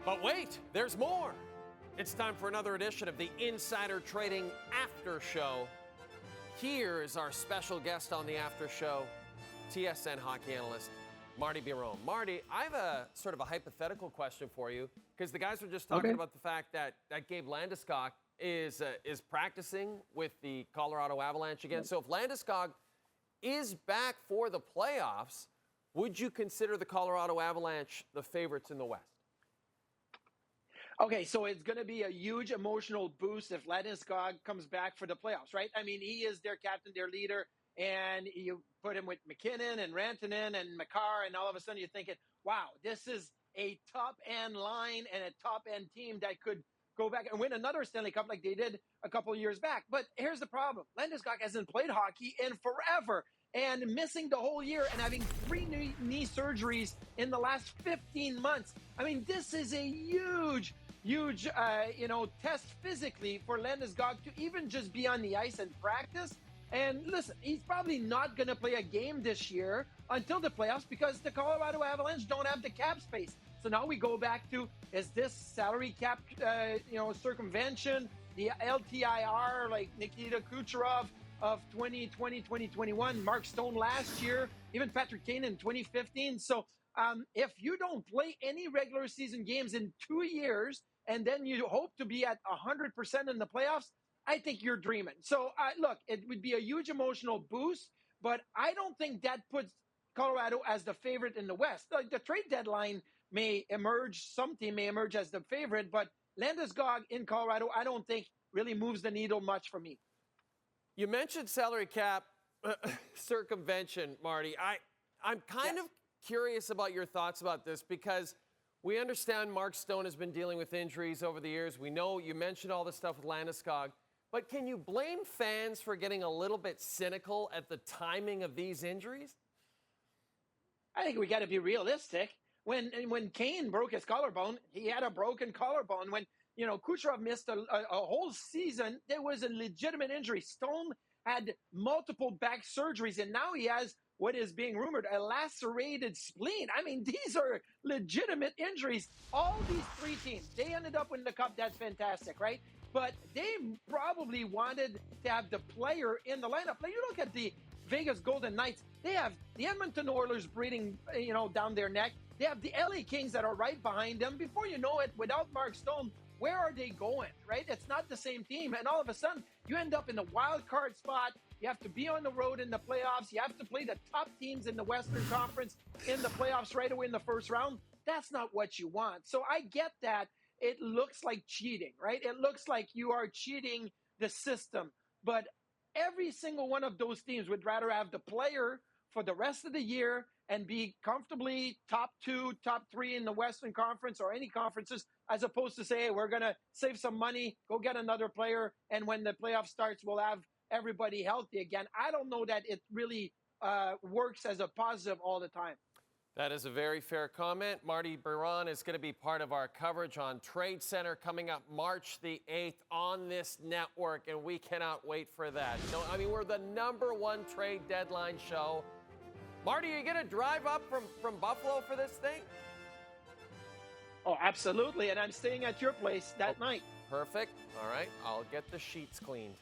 But wait, there's more. It's time for another edition of the Insider Trading After Show. Here is our special guest on the After Show, TSN Hockey analyst, Martin Biron. Marty, I have a sort of a hypothetical question for you, because the guys were just talking about the fact that Gabe Landeskog is practicing with the Colorado Avalanche again. So if Landeskog is back for the playoffs, would you consider the Colorado Avalanche the favorites in the West? Okay, so it's going to be a huge emotional boost if Landeskog comes back for the playoffs, right? I mean, he is their captain, their leader, and you put him with McKinnon and Rantanen and Makar, and all of a sudden you're thinking, wow, this is a top-end line and a top-end team that could go back and win another Stanley Cup like they did a couple of years back. But here's the problem. Landeskog hasn't played hockey in forever, and missing the whole year and having 3 knee surgeries in the last 15 months. I mean, this is a huge test physically for Landeskog to even just be on the ice and practice. And listen, he's probably not going to play a game this year until the playoffs because the Colorado Avalanche don't have the cap space. So now we go back to, is this salary cap, circumvention, the LTIR, like Nikita Kucherov of 2020, 2021, Mark Stone last year, even Patrick Kane in 2015. So if you don't play any regular season games in 2 years, and then you hope to be at 100% in the playoffs, I think you're dreaming. So, look, it would be a huge emotional boost, but I don't think that puts Colorado as the favorite in the West. Like, the trade deadline may emerge, some team may emerge as the favorite, but Landeskog in Colorado, I don't think really moves the needle much for me. You mentioned salary cap circumvention, Marty. I'm kind of curious about your thoughts about this because we understand Mark Stone has been dealing with injuries over the years. We know you mentioned all this stuff with Landeskog. But can you blame fans for getting a little bit cynical at the timing of these injuries? I think we got to be realistic. When Kane broke his collarbone, he had a broken collarbone. When Kucherov missed a whole season, there was a legitimate injury. Stone had multiple back surgeries, and now he has what is being rumored, a lacerated spleen. I mean, these are legitimate injuries. All these 3 teams, they ended up winning the cup. That's fantastic, right? But they probably wanted to have the player in the lineup. Like, you look at the Vegas Golden Knights, they have the Edmonton Oilers breathing, down their neck. They have the LA Kings that are right behind them. Before you know it, without Mark Stone, where are they going, right? It's not the same team. And all of a sudden, you end up in the wild card spot. You have to be on the road in the playoffs. You have to play the top teams in the Western Conference in the playoffs right away in the first round. That's not what you want. So I get that. It looks like cheating, right? It looks like you are cheating the system. But every single one of those teams would rather have the player for the rest of the year and be comfortably top 2, top 3 in the Western Conference or any conferences, as opposed to say, hey, we're going to save some money, go get another player, and when the playoff starts, we'll have everybody healthy again. I don't know that it really works as a positive all the time. That is a very fair comment. Martin Biron is going to be part of our coverage on Trade Center coming up March the 8th on this network, and we cannot wait for that. We're the #1 trade deadline show. Marty, are you going to drive up from Buffalo for this thing? Oh, absolutely, and I'm staying at your place that night. Perfect. All right, I'll get the sheets cleaned.